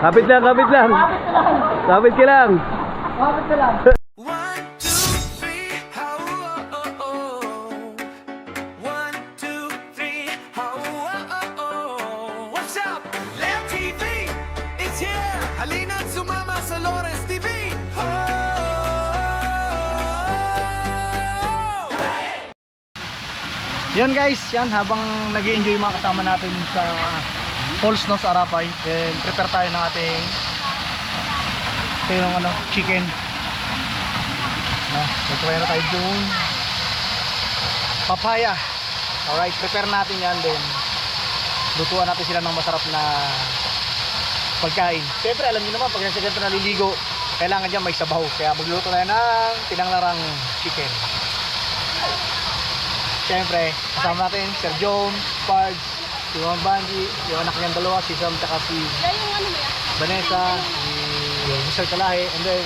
Kapit lang, kapit lang. Kapit ka lang. Bakit ka lang? 1, 2, 3, how, oh, oh, oh. 1, 2, 3, how, oh, oh, oh. What's up? Lem TV is here. Halina't sumama sa Lawrence TV. Oh. Yan guys, yan habang nag-i-enjoy mga kasama natin sa falls no, sa Arapay, then prepare tayo ng ating chicken. Nagtry na tayo doon. Papaya. Alright, prepare natin yan, then lutuan natin sila ng masarap na pagkain. Siyempre alam niyo naman, pag nasa ganito naliligo, kailangan dyan may sabaw. Kaya magluluto tayo ng tinanglarang chicken. Siyempre, kasama natin Sir John, Pards, si Juan Banji, yung anak niyang dalawa, si Sam, tsaka si Vanessa, si Mr. Kalahe, and then,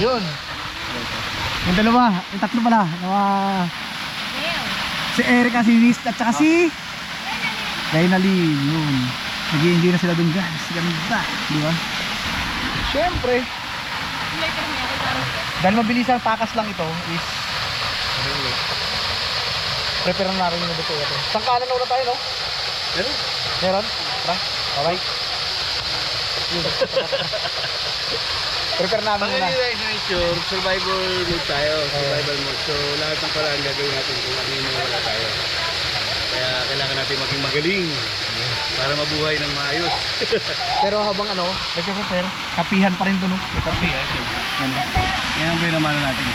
yun. Yung dalawa, yung tatlo pala, si Erica, si Liz, at tsaka si Dainali, yun. Nag-i-enjoy na sila dun guys, ganda, di ba? Siyempre, dahil mabilis ang takas lang ito, is prepare na natin yung nabuto ito. Sangkalan na ulit tayo, no? Meron? Meron? Tara, alright. Prepare namin muna. Sure, survival mode tayo. Survival mode. So, lahat ng paraan gagawin natin kung ano yung wala tayo. Kaya kailangan natin maging magaling para mabuhay ng maayos. Pero habang nagka-prepare, kapihan pa rin ito, no? Kape, Yan ang pinamana natin.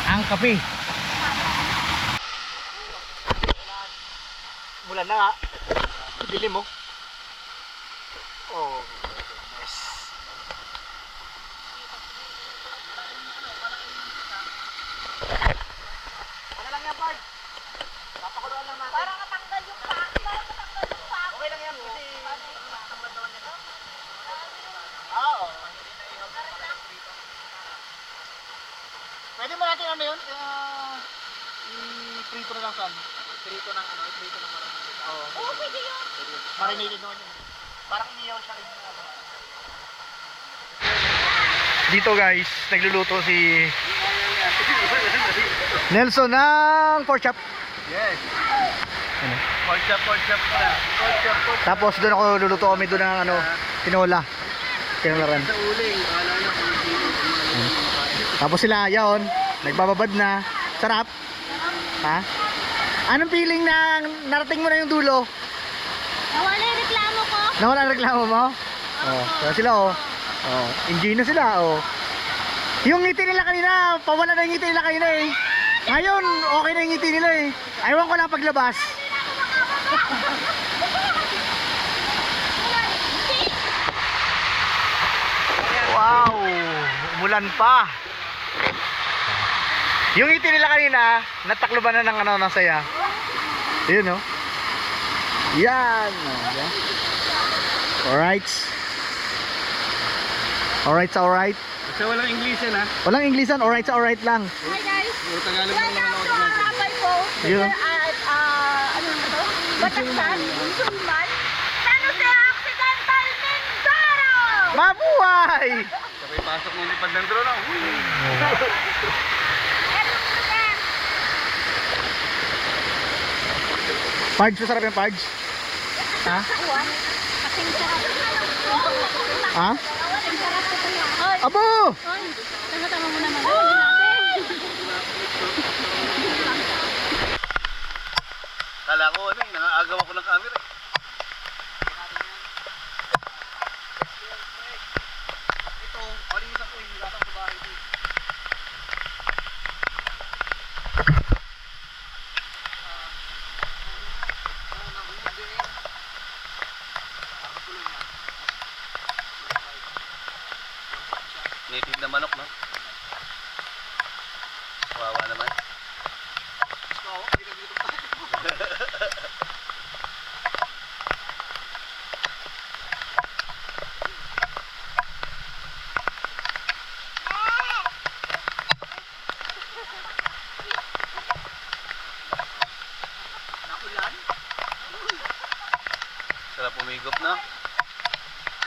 ang kape. Mula na nga. Dilim mo. Oh, yes. Ano lang yan, Bart? Papakuluan lang natin. Para matanggal yung pa. Okay lang yan kasi tamad naman yan. Oo. Pwede mo natin yun? I-prito na lang saan? I-prito ng marami. Oo. Oo, pwede yun. Marinated naman yun. Parang iniyaw siya rin. Dito guys, nagluluto si Nelson ng pork chop. Yes. Pork chop na. Tapos doon ako luluto kami doon ng tinola. Tinolaran. Sa uling, wala na kung Tapos sila, yaon, nagbababad na. Sarap. Ha? Anong feeling na narating mo na yung dulo? Nawala yung reklamo ko. Nawala ang reklamo mo? Oh, kaya sila enjoy na sila Yung ngiti nila kanina, pawala na yung ngiti nila kanina eh. Ngayon, okay na yung ngiti nila eh. Ayawan ko lang paglabas. Wow, umulan pa. Yung ngiti nila kanina, natakloban na ng saya. Yun Yan. Alright. Alright. Kasi walang English yan ha. Walang Englishan, alright lang. Hi guys. Puro Tagalog lang naman Welcome ako to natin. Arapay po. Yun. Ano na to? Bataksan, Sulman, San Jose Occidental, Mindoro! Mabuhay! Sabay pasok ng lipad ng drone. Pards, masarap yung pards? Ha? Kasing sarap. Ha? Kasing sarap ito niya. Oy! Abo! Oy! Tama mo naman. Natin. Kala ko nangaagaw ako ng camera. Ito, malinis ako yung latang sa bahay ito. Native na manok, no? Wawa naman. Sarap umigop, no?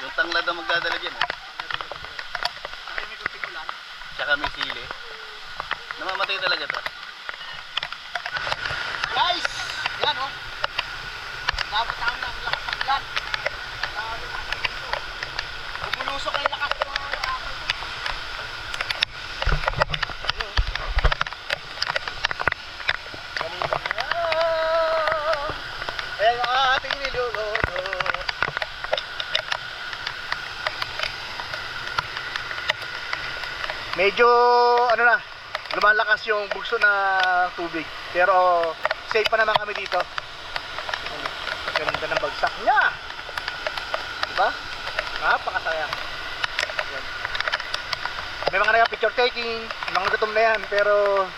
Yung Tanglad ang magdadala dyan. Tsaka may sili. Namamatay talaga to. Guys! Yan oh. Dapat ang lakas ng ulan. Bumulusok ang lakas ng mga akal ko. Ayan yung ating niluluto. Medyo ano na, lumalakas yung bugso na tubig. Pero safe pa naman kami dito. Ganda ng bagsak niya. Diba? Napakasaya. Yan. May mga nag-picture taking, may mga gutom na yan, pero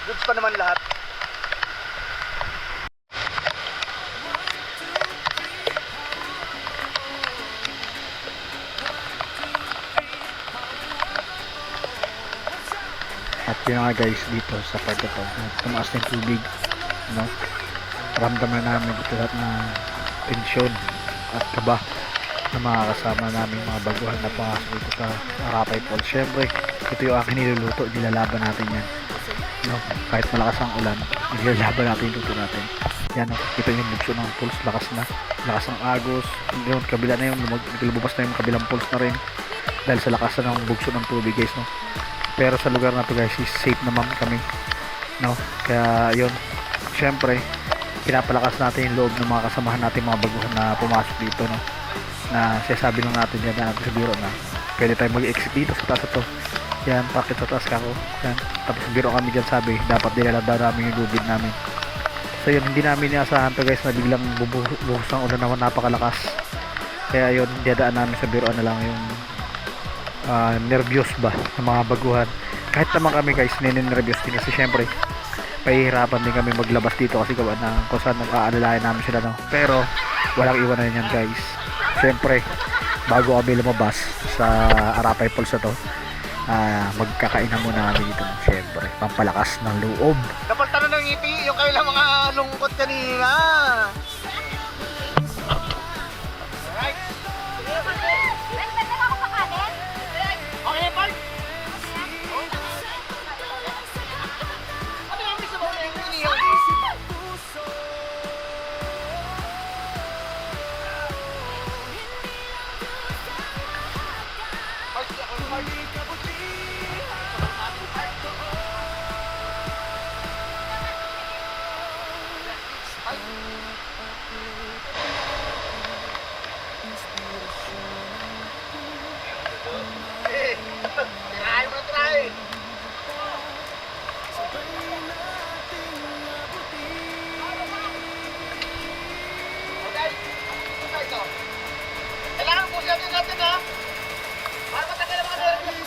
goods pa naman lahat. At yun nga guys, dito sa part na to, tumaas na yung tubig, no? Ramdam na namin dito lahat na tensyon at kaba na mga kasama namin, mga baguhan na pumasok dito sa Arapay Falls. Syempre, ito yung aking niluluto, nilalaban natin yan, no? Kahit malakas ang ulan, nilalaban natin yung luto natin. Yan, no? Ito yung bugso ng pulse, lakas ng agos, yun, kabila na yung lumabas na yung kabilang pulse na rin dahil sa lakas na ng bugso ng tubig guys, no? Pero sa lugar na to guys, is safe naman kami, no? Kaya yun, syempre pinapalakas natin yung loob ng mga kasamahan natin, mga baguhan na pumasok dito, no? Na sinasabi lang natin yan na sa biro na pwede tayo mag-exit dito sa taas ito. Yan, pakit sa taas kako. Yan, tapos biro kami dyan, sabi dapat nilalanda namin yung lubid namin. So yun, hindi namin inaasahan to guys na biglang bubuhos ng ulan naman, napakalakas. Kaya yun, diadaan namin sa biro na lang yung nervyos ba ng mga baguhan. Kahit naman kami guys, ninenervyos din kasi syempre pahihirapan din kami maglabas dito kasi gawa na kung saan nag-aalalayan namin sila, no? Pero walang iwanan yan guys. Syempre bago kami lumabas sa Arapay Falls na to, magkakainan muna kami dito, syempre pampalakas ng loob. Napaltan na ng ngiti yung kailang mga lungkot kanina. Tirahin mo na tirahin. Okay, ito. Kailangan po siya natin ha. Para matagal ang mga nervous.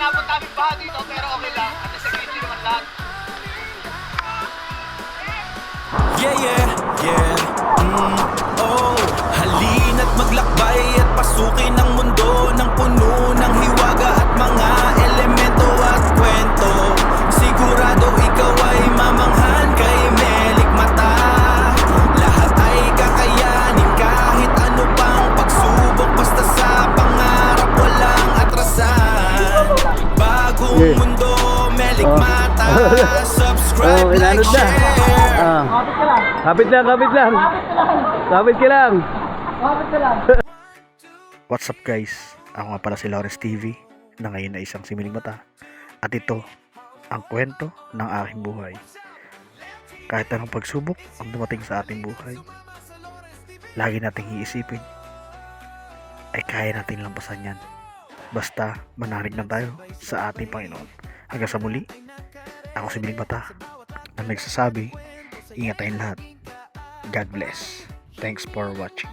Inabot namin baha dito pero okay lang. At sa gate naman lahat. Oh, halina't maglakbay at pasukin ang mundo ng puno ng hiwaga at mga elemento at kwento. Sigurado ikaw ay mamanghan kay Melikmata. Lahat ay kakayanin kahit ano pang pagsubok, basta sa pangarap walang atrasan. Bagong mundo, Melikmata. Subscribe, like, inanod na. share. Kapit lang. Kapit ka lang. What's up guys? Ako nga pala si Lawrence TV na ngayon ay isang similing mata. At ito ang kwento ng aking buhay. Kahit anong pagsubok ang dumating sa ating buhay, lagi nating iisipin ay kaya natin lampasan yan. Basta manalig lang tayo sa ating Panginoon. Hanggang sa muli, ako si Miling Mata na nagsasabi, ingat tayong lahat. God bless. Thanks for watching.